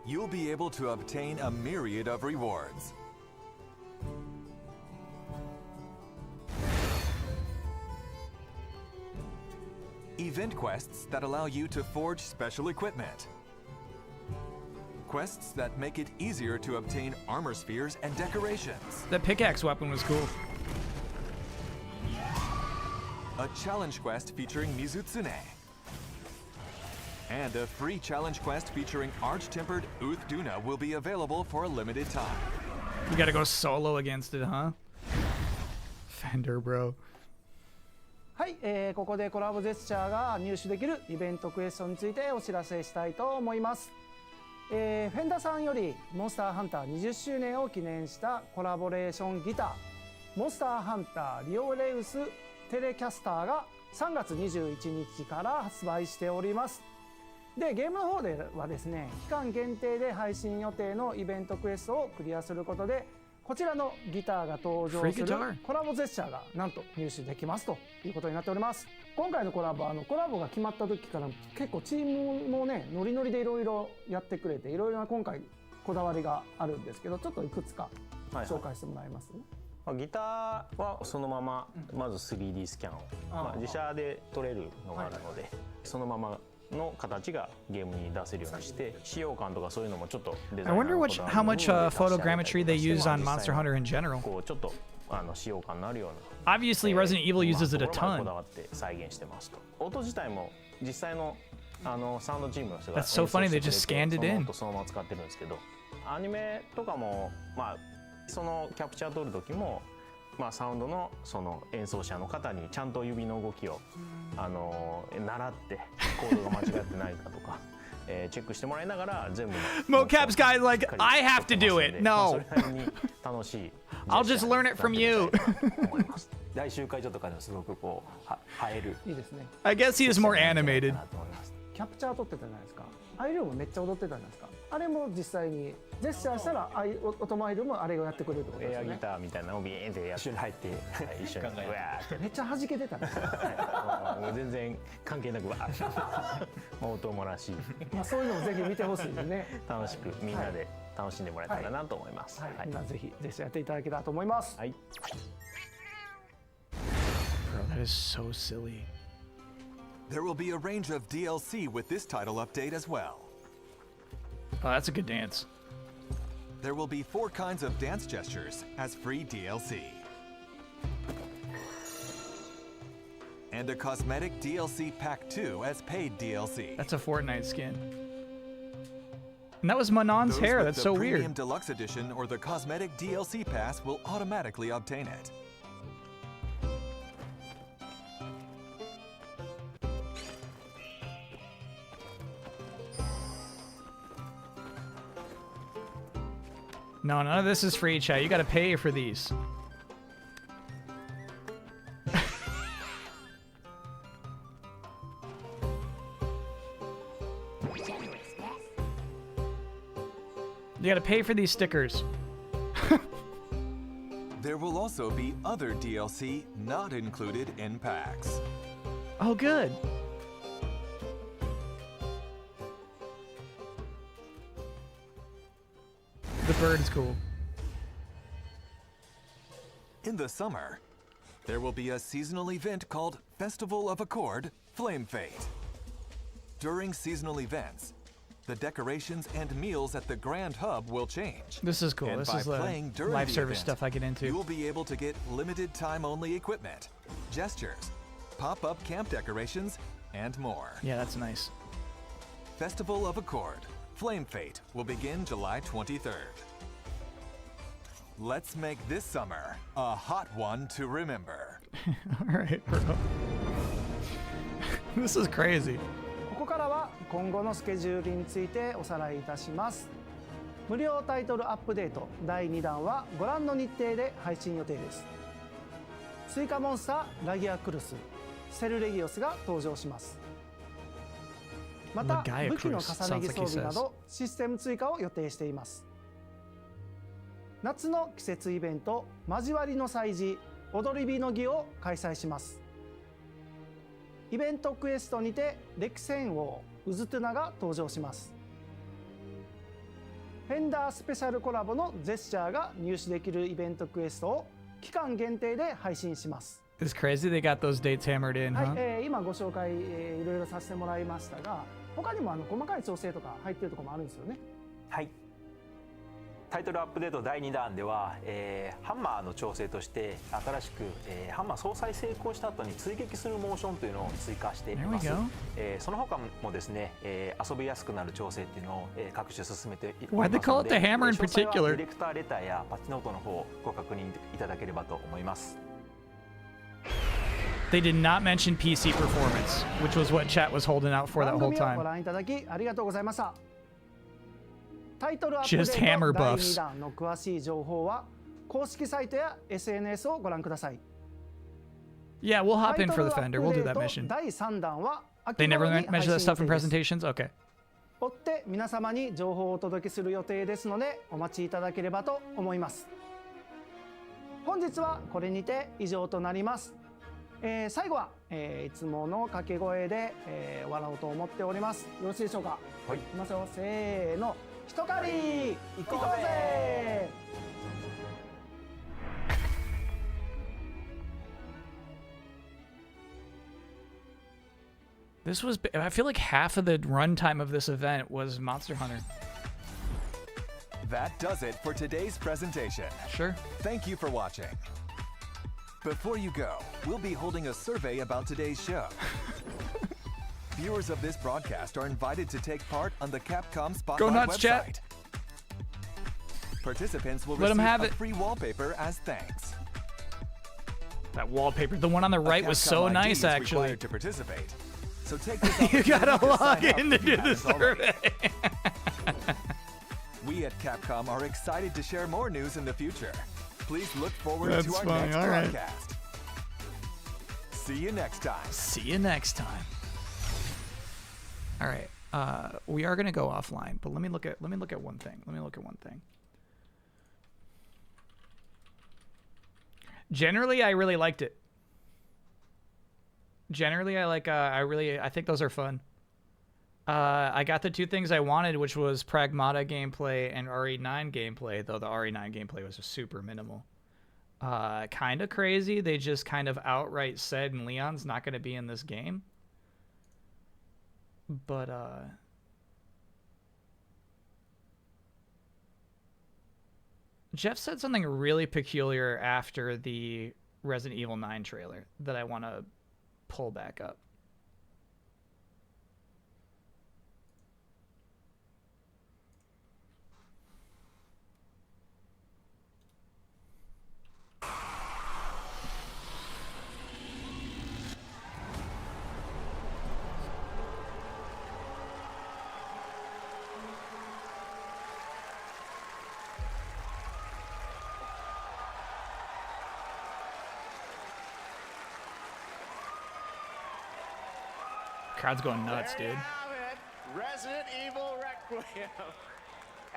you'll be able to obtain a myriad of rewards. Event quests that allow you to forge special equipment. Quests that make it easier to obtain armor spheres and decorations. That pickaxe weapon was cool. A challenge quest featuring Mizutsune. And a free challenge quest featuring Arch-tempered Uth-Duna will be available for a limited time. You gotta go solo against it, huh? Fender, bro. はい、ここでコラボジェスチャーが入手できるイベントクエストについてお知らせしたいと思います。フェンダさんよりモンスターハンター20周年を記念したコラボレーションギターモンスターハンターリオレウステレキャスターが3月21日から発売しております。でゲームの方ではですね、期間限定で配信予定のイベントクエストをクリアすることでこちらのギターが登場 Free する guitar コラボジェスチャーがなんと入手できますということになっております。今回のコラボコラボが決まった時から結構チームもねノリノリでいろいろやってくれていろいろな今回こだわりがあるんですけどちょっといくつか紹介してもらえますね。ギターはそのまままず 3D スキャンを、自社で撮れるのがあるので、そのままの形がゲームに出せるようにして使用感とかそういうのもちょっとデザ I イナー wonder の which, how much photogrammetry they use on Monster Hunter in general. こうちょっと使用感のあるような Obviously, Resident Evil uses it a こ ton. だわって再現してますと。音自体も実際のサウンドチームの人が That's so funny, they just scanned it in. そのまま使ってるんですけど、アニメとかもそのキャプチャー撮る時もサウンドのその演奏者の方にちゃんと指の動きを習ってコードが間違ってないかとかチェックしてもらいながら全部 Mocap's guy like I have to do it. No. それなりに楽しい I'll just learn it from you. 大集会所とかでもすごくこう映える。いいですね。 I guess he is more animated. キャプチャー撮ってたじゃないですか。アイルーもめっちゃ踊ってたじゃないですか。あれも実際にジェスチャーしたらオトマイルもあれをやってくれるってことですよね。エアギターみたいなのをビーンってやって一緒に入って一緒にうわーってめっちゃ弾けてたね。もう全然関係なくわー音もらしい。そういうのもぜひ見てほしいですね。楽しくみんなで楽しんでもらえたらなと思います。みんなぜひジェスチャーやっていただけたらと思います。はい。Bro, that is so silly. There will be a range of DLC with this title update as well. Oh, that's a good dance. There will be 4 kinds of dance gestures as free DLC. And a cosmetic DLC Pack 2 as paid DLC. That's a Fortnite skin. And that was Manon's Those hair. with That's the so Premium weird. Deluxe Edition or the Cosmetic DLC Pass will automatically obtain it. No, none of this is free, chat. You gotta pay for these. You gotta pay for these stickers. There will also be other DLC not included in packs. Oh, good. The bird's cool. In the summer, there will be a seasonal event called Festival of Accord Flame Fate. During seasonal events, the decorations and meals at the Grand Hub will change. This is cool. And This by is the playing during live the service event, stuff I get into. You will be able to get limited time only equipment, gestures, pop-up camp decorations, and more. Yeah, that's nice. Festival of Accord Flame Fate will begin July 23rd. Let's make this summer a hot one to remember. All right, bro. This is crazy. ここからは今後のスケジュールについておさらいいたします。無料タイトルアップデート第2弾はご覧の日程で配信予定です。追加モンスターラギアクルス、セルレギオスが登場します。また武器の重ね着装備などシステム追加を予定しています。夏の季節イベント交わりの祭事踊り火の儀を開催します。イベントクエストにて歴戦王ウズトゥナが登場します。フェンダースペシャルコラボのジェスチャーが入手できるイベントクエストを期間限定で配信します。It's crazy they got those dates hammered in, は huh? い、今ご紹介、いろいろさせてもらいましたが、他にも細かい調整とか入ってるところもあるんですよね。はい。タイトルアップデート第2弾では、ハンマーの調整として新しく、ハンマー総裁成功した後に追撃するモーションというのを追加しています。その他もですね、遊びやすくなる調整っていうのを、各種進めていますので、 Why'd they call it the hammer in 詳細 particular? はディレクターレターやパッチノートの方をご確認いただければと思います。They did not mention PC performance, which was what chat was holding out for that 番 whole 組をご time. 覧いただきありがとうございました。タイトルアップデ Just ー hammer ト第 buffs. 2弾の詳しい情報は公式サイトや SNS をご覧ください。 Yeah, we'll hop in for the タイト Fender. ルアッ We'll プ do デー that ト mission. 第3弾は They 秋 never 頃に mentioned 配信 that 予 stuff 定 in です。 presentations? Okay. 追って皆様に情報をお届けする予定ですのでお待ちいただければと思います。本日はこれにて以上となります。最後は、いつもの掛け声で、終わろうと思っております。よろしいでしょうか。はい。いきますよ。せーの。ひとかり行こうぜ。This was, I feel like half of the runtime of this event was Monster Hunter. That does it for today's presentation. Sure. Thank you for watching. Before you go, we'll be holding a survey about today's show. Viewers of this broadcast are invited to take part on the Capcom Spotlight Go nuts, website. chat. Participants will Let 'em receive have a it. free wallpaper as thanks. That wallpaper, the one on the right, was so Capcom ID nice, is actually. required to participate. So take this You opportunity gotta to log sign up in to if you do the haven't already. survey. We at Capcom are excited to share more news in the future. Please look forward That's to our funny, next all right. broadcast. See you next time. See you next time. All right, we are gonna go offline, but let me look at one thing. Generally, I really liked it. Generally, I think those are fun. I got the two things I wanted, which was Pragmata gameplay and RE9 gameplay, though the RE9 gameplay was super minimal. Kind of crazy. They just kind of outright said Leon's not going to be in this game. But, Jeff said something really peculiar after the Resident Evil 9 trailer that I want to pull back up. Crowd's going nuts, There dude. you have it. Resident Evil Requiem.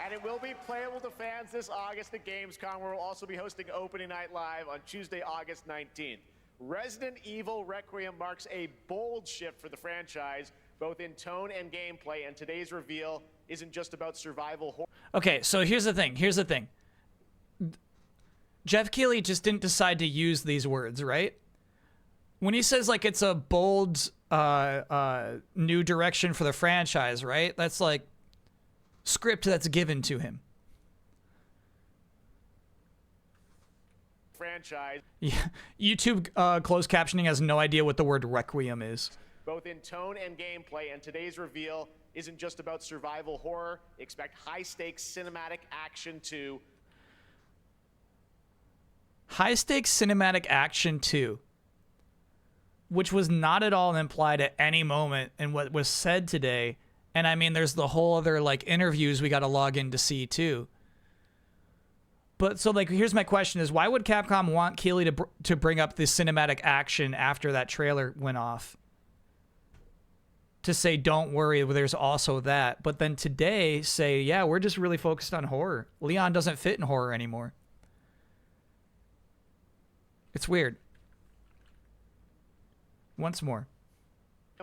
And it will be playable to fans this August at Gamescom, where we'll also be hosting Opening Night Live on Tuesday, August 19th. Resident Evil Requiem marks a bold shift for the franchise, both in tone and gameplay, and today's reveal isn't just about survival horror. Okay, so here's the thing. Jeff Keighley just didn't decide to use these words, right? When he says like it's a bold new direction for the franchise, right? That's like script that's given to him. Franchise. Yeah. YouTube closed captioning has no idea what the word Requiem is. Both in tone and gameplay, and today's reveal isn't just about survival horror. Expect high-stakes cinematic action too. High-stakes cinematic action 2, which was not at all implied at any moment in what was said today. And I mean, there's the whole other like interviews we got to log in to see too. But so like, here's my question: is why would Capcom want Keighley to bring up this cinematic action after that trailer went off? To say, don't worry, there's also that. But then today say, yeah, we're just really focused on horror. Leon doesn't fit in horror anymore. It's weird. Once more.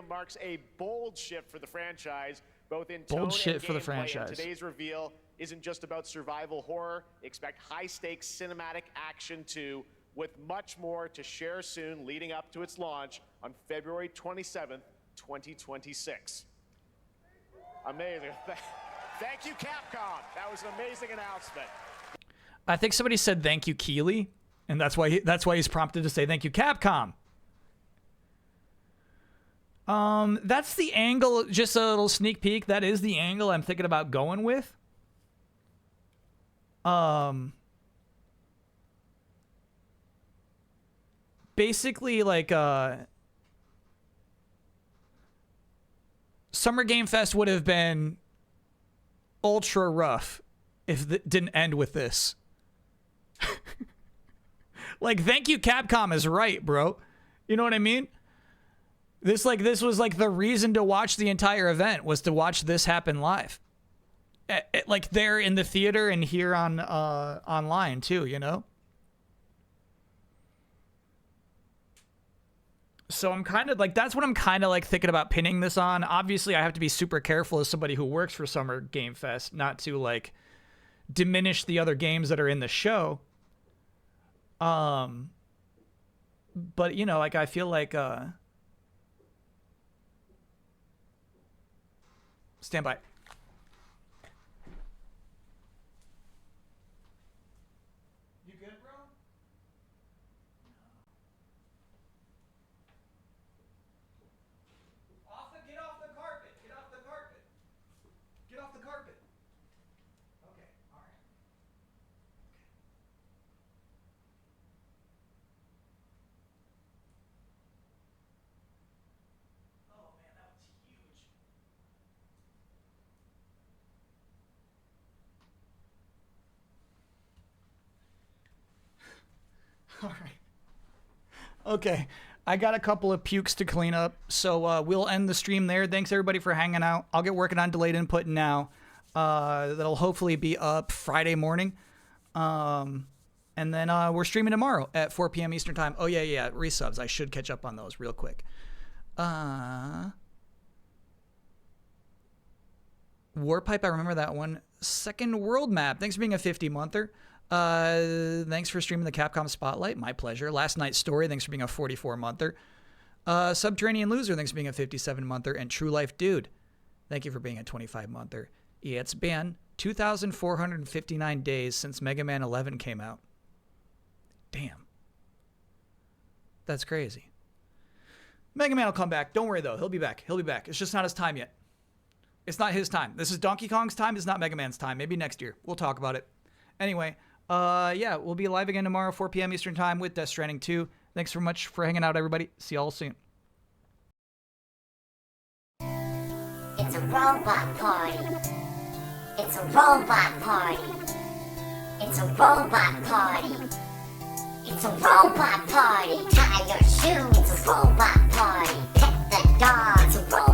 Marks a bold shift for the franchise, both in Bold tone shit and for the gameplay, franchise. and today's reveal isn't just about survival horror. Expect high-stakes cinematic action too, with much more to share soon, leading up to its launch on February 27th, 2026. Amazing. Thank you, Capcom. That was an amazing announcement. I think somebody said thank you, Keighley, and that's why he's prompted to say thank you, Capcom. That's the angle. Just a little sneak peek. That is the angle I'm thinking about going with. Basically, like, Summer Game Fest would have been ultra rough if it didn't end with this. Like, thank you, Capcom is right, bro. You know what I mean? This was like the reason to watch the entire event was to watch this happen live. Like there in the theater and here on online too, you know? So I'm kind of like, that's what I'm kind of like thinking about pinning this on. Obviously, I have to be super careful as somebody who works for Summer Game Fest not to like diminish the other games that are in the show. But you know, like I feel like stand by. You good, bro? Get off the carpet. Get off the carpet. Get off the carpet. Okay, all right. Oh man, that was huge. All right. Okay. I got a couple of pukes to clean up, so we'll end the stream there. Thanks everybody for hanging out. I'll get working on delayed input now. That'll hopefully be up Friday morning. And then we're streaming tomorrow at 4 p.m. Eastern time. Oh yeah, resubs. I should catch up on those real quick. Warpipe, I remember that one. Second World Map. Thanks for being a 50-monther. Thanks for streaming the Capcom Spotlight. My pleasure. Last Night's Story. Thanks for being a 44-monther. Subterranean Loser. Thanks for being a 57-monther. And True Life Dude. Thank you for being a 25-monther. Yeah, it's been 2,459 days since Mega Man 11 came out. Damn. That's crazy. Mega Man will come back. Don't worry, though. He'll be back. He'll be back. It's just not his time yet. It's not his time. This is Donkey Kong's time. It's not Mega Man's time. Maybe next year. We'll talk about it. Anyway, yeah, we'll be live again tomorrow, 4 p.m. Eastern time with Death Stranding 2. Thanks so much for hanging out, everybody. See y'all soon. It's a robot party. It's a robot party. It's a robot party. It's a robot party. Tie your shoe. It's a robot party. Pet the dog. It's a robot